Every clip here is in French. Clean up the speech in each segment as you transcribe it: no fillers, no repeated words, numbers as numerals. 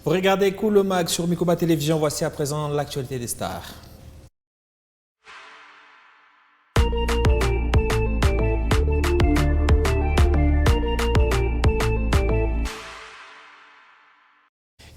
Vous regardez Cool le Mag sur Mikoba Télévision. Voici à présent l'actualité des stars.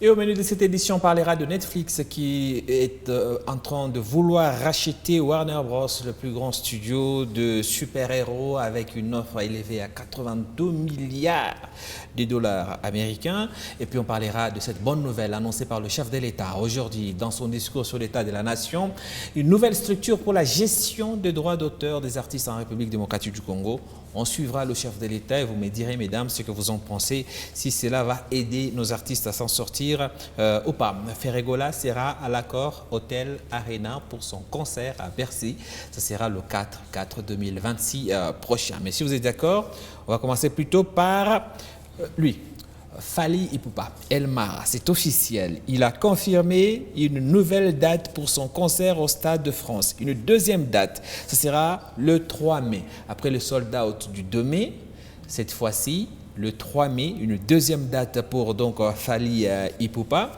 Et au menu de cette édition, on parlera de Netflix qui est en train de vouloir racheter Warner Bros, le plus grand studio de super-héros, avec une offre élevée à 82 milliards de dollars américains. Et puis on parlera de cette bonne nouvelle annoncée par le chef de l'État aujourd'hui dans son discours sur l'état de la nation. Une nouvelle structure pour la gestion des droits d'auteur des artistes en République démocratique du Congo. On suivra le chef de l'État et vous me direz, mesdames, ce que vous en pensez, si cela va aider nos artistes à s'en sortir ou pas. Ferregola sera à l'Accor Hotel Arena pour son concert à Bercy. Ce sera le 4/4/2026 prochain. Mais si vous êtes d'accord, on va commencer plutôt par lui. Fally Ipupa, El Mara, c'est officiel. Il a confirmé une nouvelle date pour son concert au Stade de France. Une deuxième date, ce sera le 3 mai. Après le sold-out du 2 mai, cette fois-ci, le 3 mai, une deuxième date pour donc Fally Ipupa.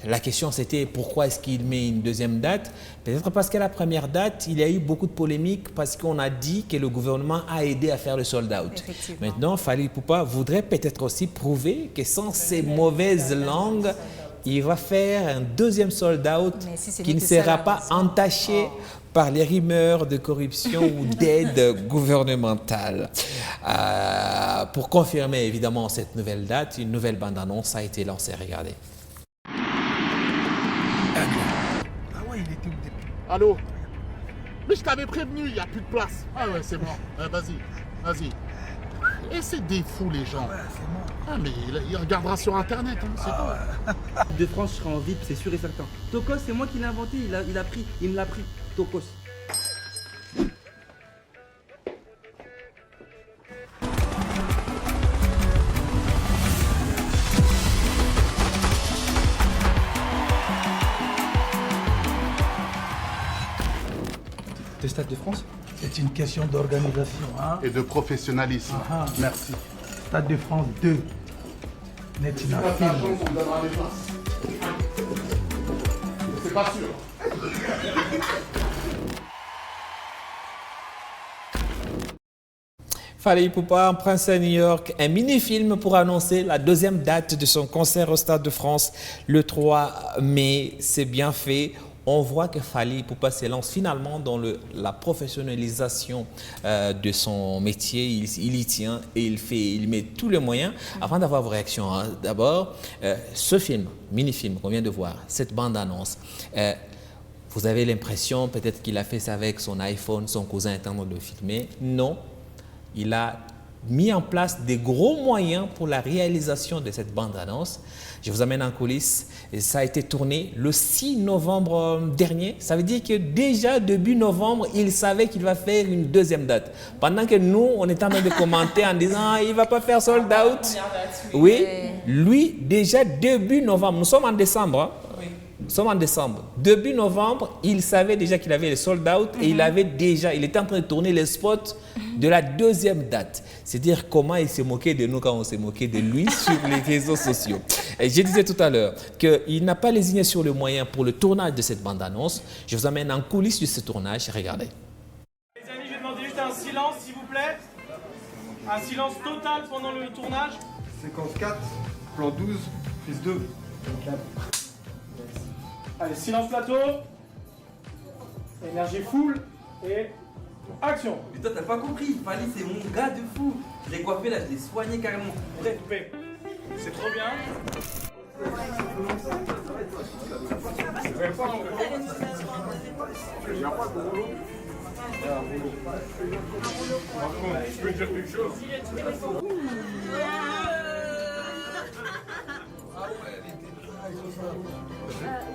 La question c'était pourquoi est-ce qu'il met une deuxième date? Peut-être parce qu'à la première date, il y a eu beaucoup de polémiques parce qu'on a dit que le gouvernement a aidé à faire le sold-out. Maintenant, Fally Ipupa voudrait peut-être aussi prouver que sans ces mauvaises langues, il va faire un deuxième sold-out qui ne sera pas entaché par les rumeurs de corruption ou d'aide gouvernementale. Pour confirmer évidemment cette nouvelle date, une nouvelle bande-annonce a été lancée. Regardez. Ah ouais, il était où depuis? Allô? Mais je t'avais prévenu, il n'y a plus de place. Ah ouais, c'est bon. Vas-y, vas-y. Et c'est des fous, les gens. Ouais, c'est bon. Ah, mais il regardera sur Internet, hein, c'est tout. De France, je serai en VIP, c'est sûr et certain. Tokos, c'est moi qui l'ai inventé, il me l'a pris. Tokos. De Stade de France? C'est une question d'organisation. Hein? Et de professionnalisme. Merci. Stade de France 2. Netina Film. On me donnera les places. C'est pas sûr. Fally Ipupa en Prince à New York, un mini-film pour annoncer la deuxième date de son concert au Stade de France le 3 mai. C'est bien fait. On voit que Fally Ipupa s'élance finalement dans la professionnalisation de son métier. Il y tient et il met tous les moyens. Avant d'avoir vos réactions, hein, d'abord, ce film, mini-film qu'on vient de voir, cette bande-annonce, vous avez l'impression peut-être qu'il a fait ça avec son iPhone, son cousin est en train de le filmer. Non, il a mis en place des gros moyens pour la réalisation de cette bande-annonce. Je vous amène en coulisses. Et ça a été tourné le 6 novembre dernier. Ça veut dire que déjà début novembre, il savait qu'il va faire une deuxième date. Pendant que nous, on est en train de commenter en disant il ne va pas faire sold out. Oui, lui, déjà début novembre. Nous sommes en décembre. Hein? Nous sommes en décembre. Début novembre, il savait déjà qu'il avait le sold out et il était en train de tourner les spots de la deuxième date. C'est dire comment il s'est moqué de nous quand on s'est moqué de lui sur les réseaux sociaux. Et je disais tout à l'heure qu'il n'a pas lésiné sur le moyen pour le tournage de cette bande-annonce. Je vous amène en coulisses de ce tournage. Regardez. Les amis, je vais demander juste un silence, s'il vous plaît. Un silence total pendant le tournage. Séquence 4, plan 12, prise 2. Allez, silence plateau. Énergie full et action. Mais toi, t'as pas compris. Fally, c'est mon gars de fou. Je l'ai coiffé là, je l'ai soigné carrément. Prêt, coupé. C'est trop bien. Je peux dire quelque chose?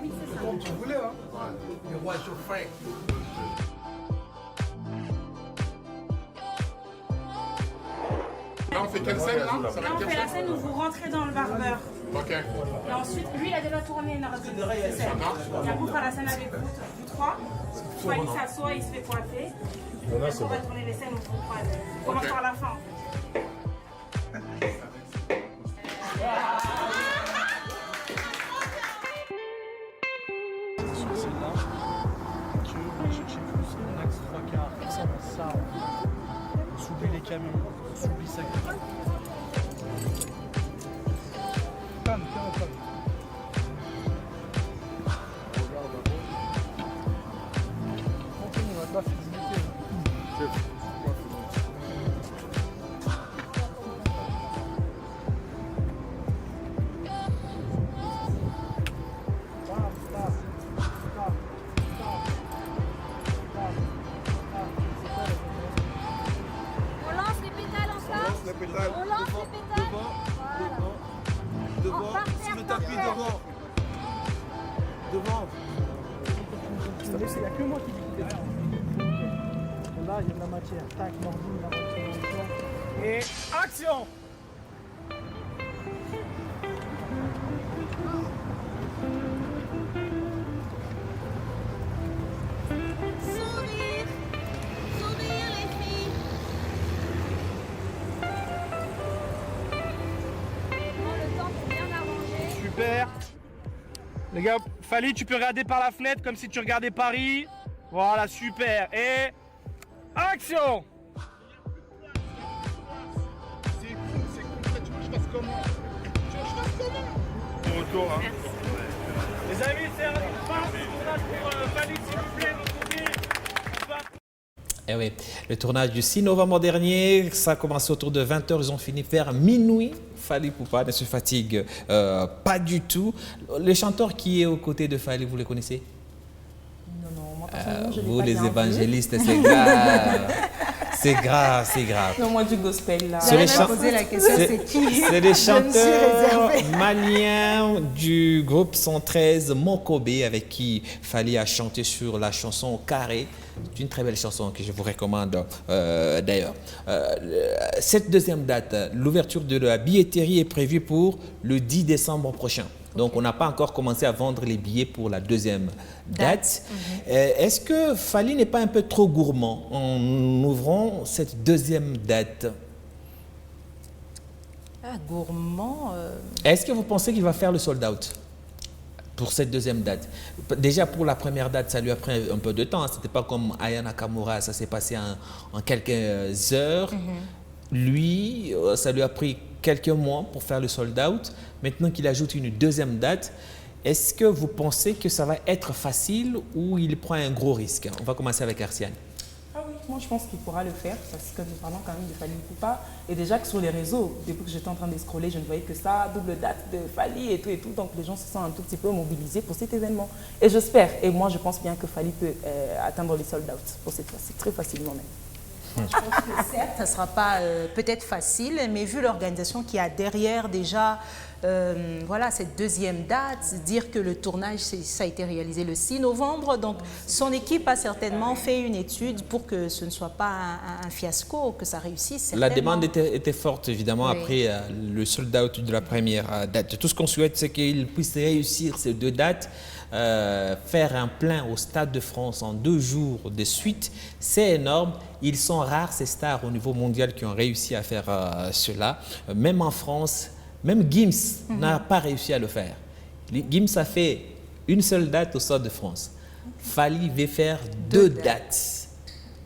Oui, c'est comme tu voulais, hein? Le roi chauffeur. Là, on fait quelle scène, là? Ça va Là, être on quelle fait la scène? scène où vous rentrez dans le barbeur. Ok. Et ensuite, lui, il a déjà tourné une scène. Et après, on fera la scène avec vous trois. Soit il s'assoit, il se fait coiffer. Et après, on va tourner les scènes où vous croisez. On commence par la fin. celle-là. Que on va chercher plus un axe 3 quarts. Ça. On s'oublie les camions. On s'oublie ça. Calme. Continue, on va pas physiquer. On lance les pétales ensemble. On lance les pétales. Devant, Par terre, sur le par tapis, terre. devant. Il n'y a que moi qui dis qu'il est là, il y a de la matière. Tac, mordu, la matière. Et action! Sourire. Sourire les filles. Prends le temps pour bien arranger. Super. Les gars, Fally, tu peux regarder par la fenêtre comme si tu regardais Paris. Voilà, super. Et action! C'est complet, tu veux que je fasse comment? Retour, hein. Les amis, c'est un tournage pour Fally, s'il vous plaît, vous pouvez. Eh oui, le tournage du 6 novembre dernier, ça a commencé autour de 20h, ils ont fini vers minuit. Fally Ipupa ne se fatigue pas du tout. Le chanteur qui est aux côtés de Fally, vous le connaissez? Non, moi personnellement, je l'ai Vous pas les bien vu. évangélistes, c'est grave. C'est grave, c'est grave. Non, moi du gospel là. C'est les J'allais me poser la question, c'est qui? C'est les Je me suis chanteurs réservée. maliens du groupe 113 Mokobe avec qui Fally a chanté sur la chanson Carré. C'est une très belle chanson que je vous recommande d'ailleurs. Cette deuxième date, l'ouverture de la billetterie est prévue pour le 10 décembre prochain. Donc, on n'a pas encore commencé à vendre les billets pour la deuxième date. Est-ce que Fally n'est pas un peu trop gourmand en ouvrant cette deuxième date? Ah, gourmand. Est-ce que vous pensez qu'il va faire le sold out pour cette deuxième date? Déjà, pour la première date, ça lui a pris un peu de temps. Ce n'était pas comme Aya Nakamura, ça s'est passé en quelques heures. Lui, ça lui a pris quelques mois pour faire le sold out. Maintenant qu'il ajoute une deuxième date, est-ce que vous pensez que ça va être facile ou il prend un gros risque? On va commencer avec Arsiane. Ah oui, moi je pense qu'il pourra le faire parce que nous parlons quand même de Fally Ipupa. Et déjà que sur les réseaux, depuis que j'étais en train de scroller, je ne voyais que ça, double date de Fally et tout. Donc les gens se sont un tout petit peu mobilisés pour cet événement. Et j'espère, et moi je pense bien que Fally peut atteindre les sold out pour cette fois-ci, très facilement même. Je pense que certes, ça ne sera pas peut-être facile, mais vu l'organisation qu'il y a derrière déjà, voilà, cette deuxième date, dire que le tournage, ça a été réalisé le 6 novembre, donc son équipe a certainement fait une étude pour que ce ne soit pas un fiasco, que ça réussisse. La certainement. demande était forte, évidemment, Oui. après le sold out de la première date. Tout ce qu'on souhaite, c'est qu'il puisse réussir ces deux dates. Faire un plein au Stade de France en 2 jours de suite, c'est énorme. Ils sont rares, ces stars au niveau mondial qui ont réussi à faire cela. Même en France, même Gims n'a pas réussi à le faire. Gims a fait une seule date au Stade de France. Fally veut faire 2 dates.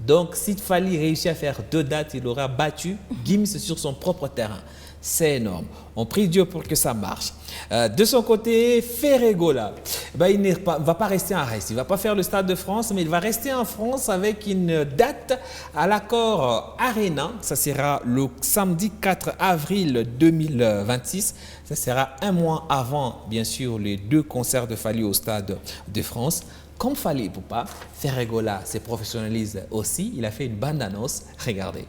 Donc, si Fally réussit à faire 2 dates, il aura battu Gims sur son propre terrain. C'est énorme. On prie Dieu pour que ça marche. De son côté, Ferregola, il ne va pas rester en reste. Il ne va pas faire le Stade de France, mais il va rester en France avec une date à l'Accor Arena. Ça sera le samedi 4 avril 2026. Ça sera un mois avant, bien sûr, les 2 concerts de Fally au Stade de France. Comme Fally Ipupa, Ferregola se professionnalise aussi. Il a fait une bande-annonce. Regardez.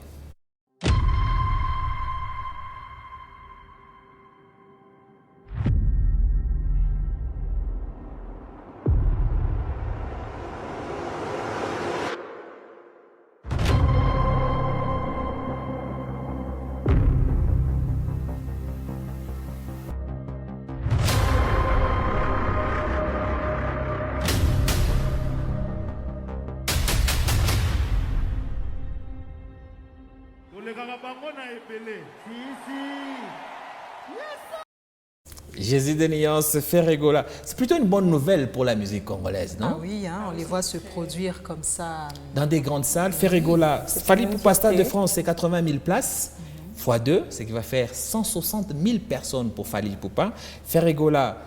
Jésus de Nuance, Ferregola. C'est plutôt une bonne nouvelle pour la musique congolaise, non? Ah oui, hein, on les voit se produire comme ça. Dans des grandes salles, Ferregola. Fally Ipupa Stade de France, c'est 80 000 places. x2, ce qui va faire 160 000 personnes pour Fally Ipupa. Ferregola,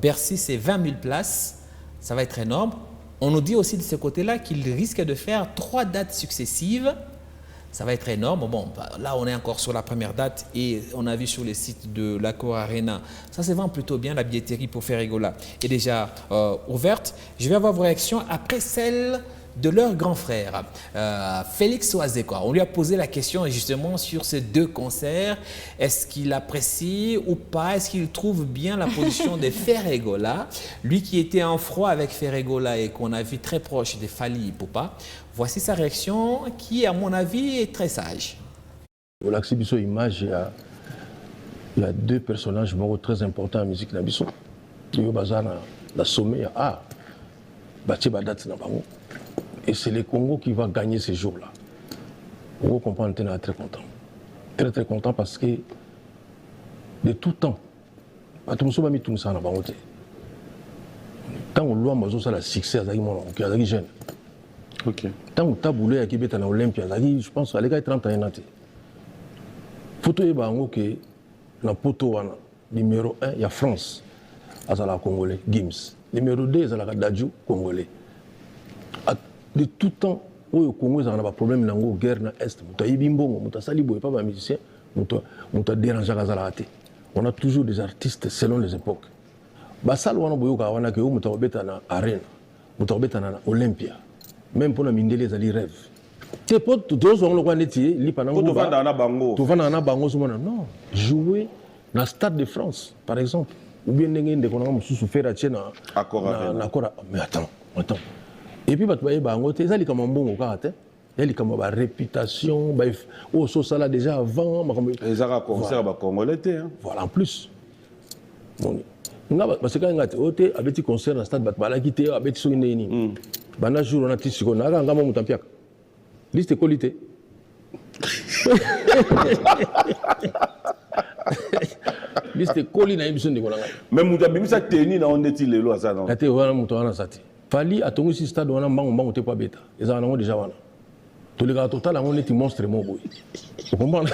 Bercy, c'est 20 000 places. Ça va être énorme. On nous dit aussi de ce côté-là qu'il risque de faire 3 dates successives. Ça va être énorme. Bon, là, on est encore sur la première date et on a vu sur le site de l'Accor Arena. Ça se vend plutôt bien, la billetterie pour Ferregola est déjà ouverte. Je vais avoir vos réactions après celle de leur grand frère, Félix Oazekwa. On lui a posé la question justement sur ces 2 concerts. Est-ce qu'il apprécie ou pas? Est-ce qu'il trouve bien la position de Ferregola? Lui qui était en froid avec Ferregola et qu'on a vu très proche de Fally Ipupa. Voici sa réaction qui, à mon avis, est très sage. Au Laxibiso Image, il y a 2 personnages très importants en musique Nabiso. Il y a la sommet, et c'est le Congo qui va gagner ces jours-là. Vous comprenez, on est très content. Très très content parce que de tout temps, tant on loue le succès, il y a des jeunes. Tant on taboulé à Kibet en Olympia, je pense à l'égal 31 ans. Photo est que la poto numéro 1, il y a France, à la Congolais, Gims. Numéro 2, il y a la Dadju, Congolais. De tout temps, au Congo, il y a un problème de guerre dans l'Est. On a toujours des artistes selon les époques. Olympia. Même pour la Mindele, ils ont des rêves. Non, jouer dans le Stade de France, par exemple. Ou bien mais attends. Et puis, il y a une réputation, ça là déjà avant. Les Arabes congolais. Voilà, en plus. Parce que quand il y a un concert dans le stade, il y a un jour, on a dit que on a un liste de qualité. Liste de qualité. Mais Moutabimisa Teni, on est il les lois ça non? Fally a tongu si stade wana mbango mbango te pas beta. Ils en ont déjà wana. Tous les gars total on est monstre mon boy. Vous comprenez?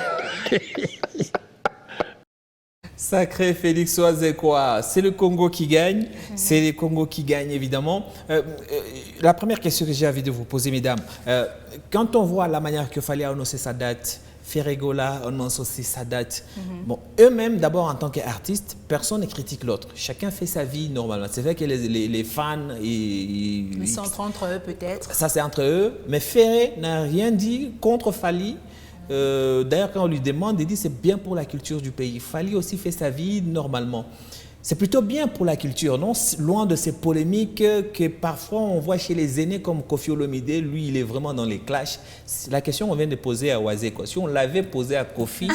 Sacré Félix Oazekwa, c'est le Congo qui gagne, c'est le Congo qui gagne évidemment. La première question que j'ai envie de vous poser, mesdames, quand on voit la manière que Fally a annoncé sa date, Ferregola annonce aussi sa date. Bon, eux-mêmes, d'abord en tant qu'artistes, personne ne critique l'autre. Chacun fait sa vie normalement. C'est vrai que les fans... Ils sont entre eux peut-être. Ça c'est entre eux, mais Ferré n'a rien dit contre Fally. D'ailleurs, quand on lui demande, il dit c'est bien pour la culture du pays. Fally aussi fait sa vie normalement. C'est plutôt bien pour la culture, non? Loin de ces polémiques que parfois on voit chez les aînés comme Koffi Olomide. Lui, il est vraiment dans les clashs. La question qu'on vient de poser à Oazekwa, si on l'avait posée à Koffi,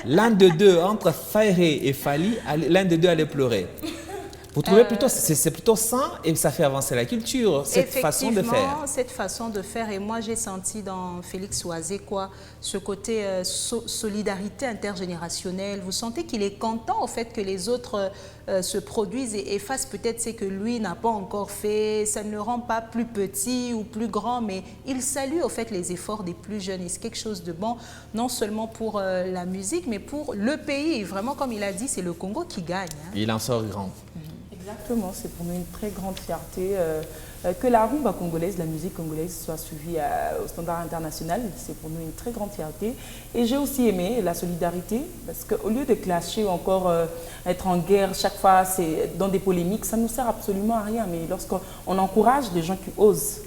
l'un de deux, entre Ferré et Fally, l'un de deux allait pleurer. Vous trouvez plutôt, c'est plutôt sain et ça fait avancer la culture, cette façon de faire. Cette façon de faire. Et moi, j'ai senti dans Félix Oazekwa ce côté solidarité intergénérationnelle. Vous sentez qu'il est content au fait que les autres se produisent et fassent peut-être ce que lui n'a pas encore fait. Ça ne le rend pas plus petit ou plus grand, mais il salue au fait les efforts des plus jeunes. Et c'est quelque chose de bon, non seulement pour la musique, mais pour le pays. Vraiment, comme il a dit, c'est le Congo qui gagne. Hein. Il en sort grand. Exactement, c'est pour nous une très grande fierté que la rumba congolaise, la musique congolaise soit suivie au standard international. C'est pour nous une très grande fierté. Et j'ai aussi aimé la solidarité parce qu'au lieu de clasher ou encore être en guerre chaque fois dans des polémiques, ça ne nous sert absolument à rien. Mais lorsqu'on encourage les gens qui osent,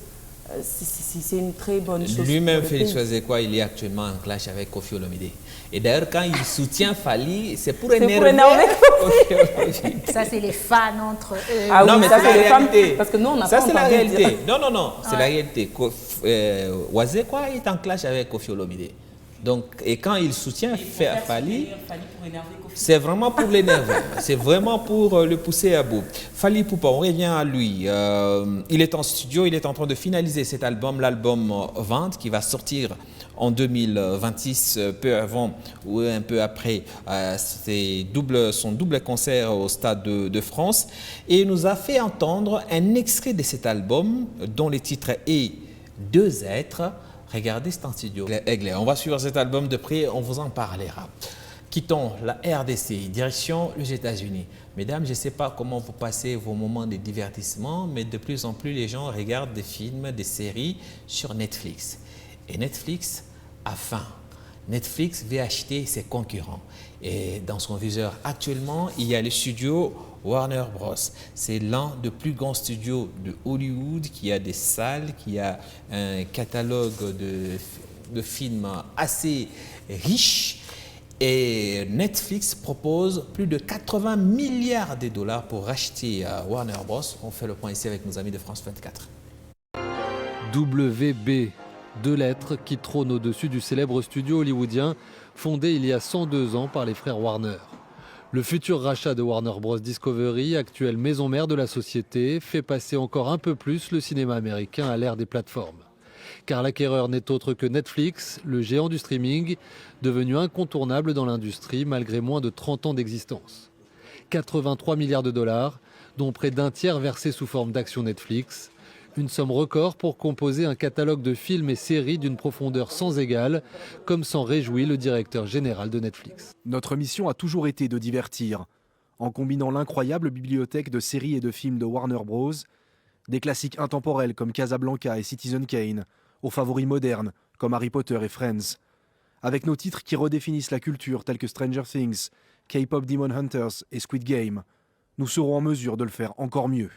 c'est une très bonne chose. Lui-même, Félix Oazekwa, il est actuellement en clash avec Koffi Olomide. Et d'ailleurs, quand il soutient Fally, c'est pour énerver. Ça, c'est les fans entre eux. Ah non, oui, mais ça, c'est la réalité. Parce que nous, on n'a ça, pas c'est la entendu réalité. dire. Non, c'est la réalité. Oazekwa est en clash avec Koffi Olomide. Donc, et quand il soutient Fally, c'est vraiment pour l'énerver. C'est vraiment pour le pousser à bout. Fally Ipupa, on revient à lui. Il est en studio, il est en train de finaliser cet album, l'album Vente, qui va sortir en 2026, peu avant ou un peu après son double concert au Stade de France, et nous a fait entendre un extrait de cet album dont le titre est Deux êtres. Regardez, c'est en studio. Aiglé, on va suivre cet album de près, on vous en parlera. Quittons la RDC, direction les États-Unis. Mesdames, je ne sais pas comment vous passez vos moments de divertissement, mais de plus en plus les gens regardent des films, des séries sur Netflix. Et Netflix a faim. Netflix veut acheter ses concurrents. Et dans son viseur actuellement, il y a le studio Warner Bros. C'est l'un des plus grands studios de Hollywood qui a des salles, qui a un catalogue de films assez riche. Et Netflix propose plus de 80 milliards de dollars pour racheter Warner Bros. On fait le point ici avec nos amis de France 24. WB, deux lettres qui trônent au-dessus du célèbre studio hollywoodien fondé il y a 102 ans par les frères Warner. Le futur rachat de Warner Bros. Discovery, actuelle maison mère de la société, fait passer encore un peu plus le cinéma américain à l'ère des plateformes. Car l'acquéreur n'est autre que Netflix, le géant du streaming, devenu incontournable dans l'industrie malgré moins de 30 ans d'existence. 83 milliards de dollars, dont près d'un tiers versés sous forme d'actions Netflix. Une somme record pour composer un catalogue de films et séries d'une profondeur sans égale, comme s'en réjouit le directeur général de Netflix. Notre mission a toujours été de divertir, en combinant l'incroyable bibliothèque de séries et de films de Warner Bros., des classiques intemporels comme Casablanca et Citizen Kane, aux favoris modernes comme Harry Potter et Friends, avec nos titres qui redéfinissent la culture tels que Stranger Things, K-pop Demon Hunters et Squid Game. Nous serons en mesure de le faire encore mieux.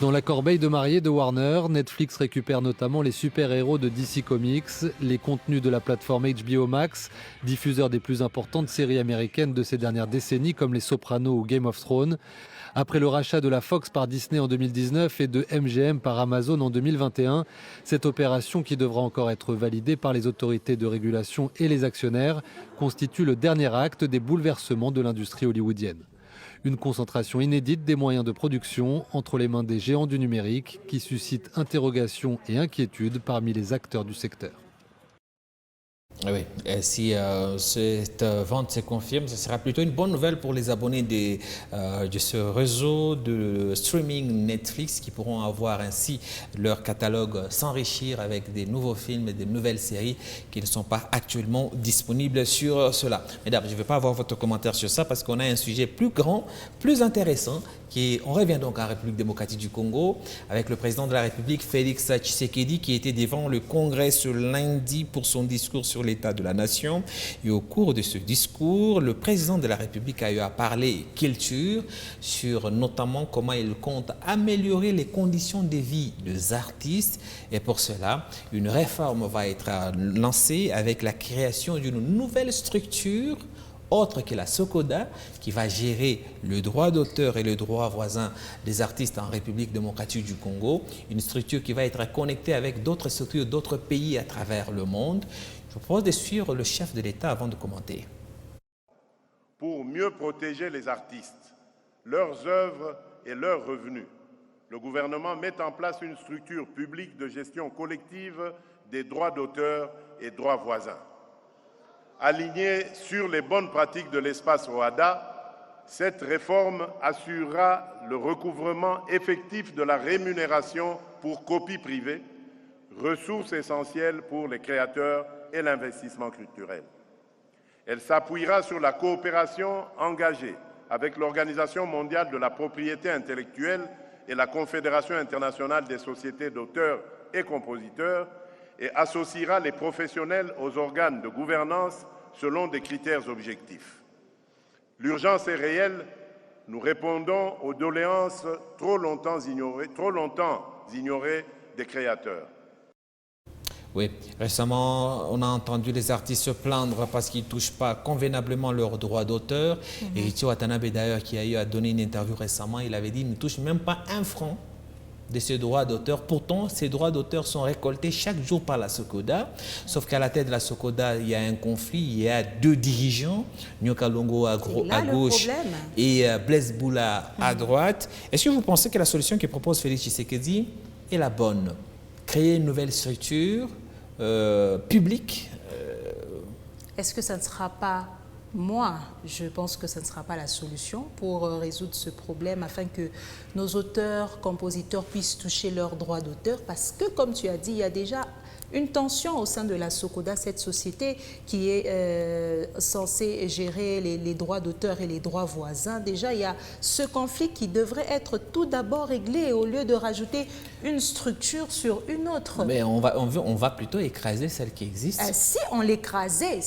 Dans la corbeille de mariée de Warner, Netflix récupère notamment les super-héros de DC Comics, les contenus de la plateforme HBO Max, diffuseur des plus importantes séries américaines de ces dernières décennies comme Les Sopranos ou Game of Thrones. Après le rachat de la Fox par Disney en 2019 et de MGM par Amazon en 2021, cette opération, qui devra encore être validée par les autorités de régulation et les actionnaires, constitue le dernier acte des bouleversements de l'industrie hollywoodienne. Une concentration inédite des moyens de production entre les mains des géants du numérique qui suscite interrogations et inquiétudes parmi les acteurs du secteur. Oui, et si cette vente se confirme, ce sera plutôt une bonne nouvelle pour les abonnés de ce réseau de streaming Netflix qui pourront avoir ainsi leur catalogue s'enrichir avec des nouveaux films et des nouvelles séries qui ne sont pas actuellement disponibles sur cela. Mesdames, je ne vais pas avoir votre commentaire sur ça parce qu'on a un sujet plus grand, plus intéressant. On revient donc en République démocratique du Congo avec le président de la République, Félix Tshisekedi, qui était devant le Congrès ce lundi pour son discours sur l'état de la nation. Et au cours de ce discours, le président de la République a eu à parler culture sur notamment comment il compte améliorer les conditions de vie des artistes. Et pour cela, une réforme va être lancée avec la création d'une nouvelle structure autre que la SOCODA, qui va gérer le droit d'auteur et le droit voisin des artistes en République démocratique du Congo, une structure qui va être connectée avec d'autres structures d'autres pays à travers le monde. Je vous propose de suivre le chef de l'État avant de commenter. Pour mieux protéger les artistes, leurs œuvres et leurs revenus, le gouvernement met en place une structure publique de gestion collective des droits d'auteur et droits voisins. Alignée sur les bonnes pratiques de l'espace OHADA, cette réforme assurera le recouvrement effectif de la rémunération pour copie privée, ressource essentielle pour les créateurs et l'investissement culturel. Elle s'appuiera sur la coopération engagée avec l'Organisation mondiale de la propriété intellectuelle et la Confédération internationale des sociétés d'auteurs et compositeurs, et associera les professionnels aux organes de gouvernance selon des critères objectifs. L'urgence est réelle. Nous répondons aux doléances trop longtemps ignorées des créateurs. Oui, récemment, on a entendu les artistes se plaindre parce qu'ils ne touchent pas convenablement leurs droits d'auteur. Et Ichio Watanabe, d'ailleurs, qui a eu à donner une interview récemment, il avait dit qu'ils ne touchent même pas un franc de ces droits d'auteur. Pourtant, ces droits d'auteur sont récoltés chaque jour par la SOCODA. Sauf qu'à la tête de la SOCODA, il y a un conflit. Il y a deux dirigeants, Nyoka Longo à gauche et Blaise Boula à droite. Est-ce que vous pensez que la solution que propose Félix Tshisekedi est la bonne? Créer une nouvelle structure public. Est-ce que ça ne sera pas, moi, je pense que ça ne sera pas la solution pour résoudre ce problème afin que nos auteurs, compositeurs puissent toucher leurs droits d'auteur, parce que, comme tu as dit, il y a déjà une tension au sein de la SOCODA, cette société qui est censée gérer les droits d'auteur et les droits voisins. Déjà, il y a ce conflit qui devrait être tout d'abord réglé au lieu de rajouter une structure sur une autre. Mais on va plutôt écraser celle qui existe. Si on l'écrasait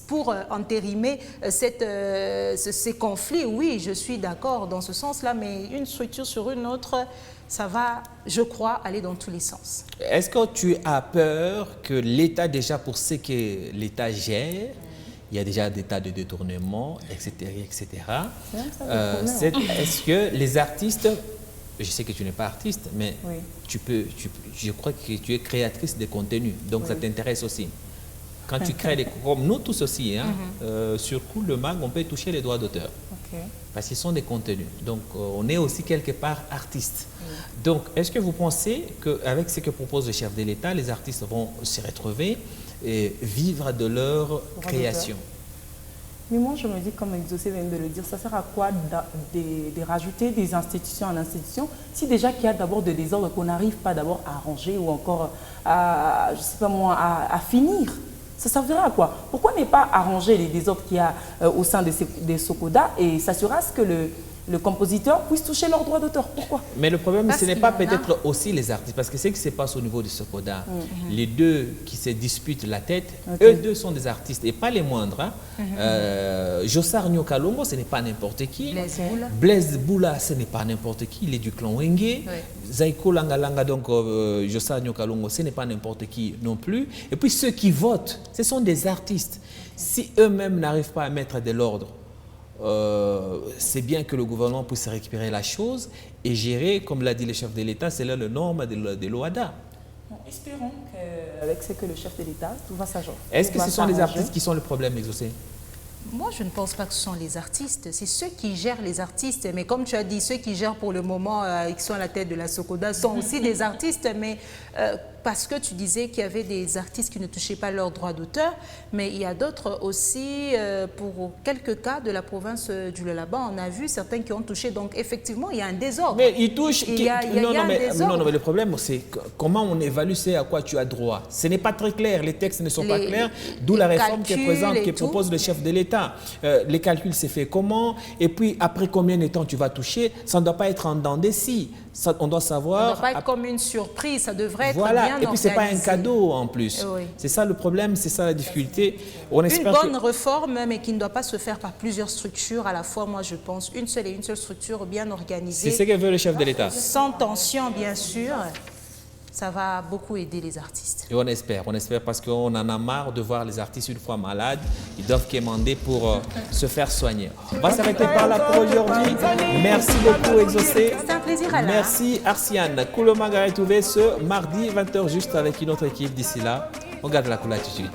pour entérimer ces conflits, oui, je suis d'accord dans ce sens-là, mais une structure sur une autre, ça va, je crois, aller dans tous les sens. Est-ce que tu as peur que l'État, déjà pour ce que l'État gère, il y a déjà des tas de détournements, etc. etc. Est-ce que les artistes, je sais que tu n'es pas artiste, mais oui. Je crois que tu es créatrice de contenu, donc oui. Ça t'intéresse aussi. Quand tu crées, comme nous tous aussi, hein, sur Cool le Mag, on peut toucher les droits d'auteur. Okay. Parce qu'ils sont des contenus. Donc, on est aussi quelque part artistes. Oui. Donc, est-ce que vous pensez qu'avec ce que propose le chef de l'État, les artistes vont se retrouver et vivre de leur création? Mais moi, je me dis, comme Exaucé vient de le dire, ça sert à quoi de rajouter des institutions en institution si déjà qu'il y a d'abord de désordre qu'on n'arrive pas d'abord à arranger ou encore à, je sais pas moi, à finir? Ça servira à quoi? Pourquoi ne pas arranger les désordres qu'il y a au sein des SOCODA et s'assurer à ce que le compositeur puisse toucher leurs droits d'auteur? Pourquoi? Mais le problème, ce n'est pas peut-être aussi les artistes, parce que ce qui se passe au niveau du SOCODA, les deux qui se disputent la tête, eux deux sont des artistes, et pas les moindres. Hein. Jossar Nyokalongo, ce n'est pas n'importe qui. Blaise Boula, ce n'est pas n'importe qui, il est du clan Wenge. Zaiko Langalanga, donc Jossar Nyokalongo, ce n'est pas n'importe qui non plus. Et puis ceux qui votent, ce sont des artistes. Si eux-mêmes n'arrivent pas à mettre de l'ordre, c'est bien que le gouvernement puisse récupérer la chose et gérer, comme l'a dit le chef de l'État, c'est là le norme de l'OADA. Espérons qu'avec ce que le chef de l'État, tout va s'arranger. Est-ce que ce sont les artistes qui sont le problème, Exaucé? Moi, je ne pense pas que ce sont les artistes. C'est ceux qui gèrent les artistes. Mais comme tu as dit, ceux qui gèrent pour le moment, qui sont à la tête de la SOCODA, sont aussi des artistes. Mais parce que tu disais qu'il y avait des artistes qui ne touchaient pas leurs droits d'auteur. Mais il y a d'autres aussi, pour quelques cas de la province du Lualaba, on a vu certains qui ont touché. Donc, effectivement, il y a un désordre. Mais ils touchent... Non, mais le problème, c'est comment on évalue à quoi tu as droit. Ce n'est pas très clair. Les textes ne sont pas clairs. D'où la réforme qui propose le chef de l'État. Les calculs, c'est fait comment? Et puis, après combien de temps tu vas toucher? Ça ne doit pas être en dents des scies. On doit savoir... Ça ne doit pas être comme une surprise. Ça devrait être bien organisé. Et puis, ce n'est pas un cadeau en plus. Oui. C'est ça le problème, c'est ça la difficulté. Une bonne réforme, mais qui ne doit pas se faire par plusieurs structures à la fois. Moi, je pense une seule structure bien organisée. C'est ce que veut le chef de l'État. Sans tension, bien sûr. Ça va beaucoup aider les artistes. Et on espère parce qu'on en a marre de voir les artistes une fois malades. Ils doivent quémander pour se faire soigner. On va s'arrêter par là pour aujourd'hui. Merci beaucoup, Exaucé. C'est un plaisir, Alain. Merci, Arsiane. Cool le Mag est trouvé ce mardi 20h juste avec une autre équipe. D'ici là, on garde la cool attitude.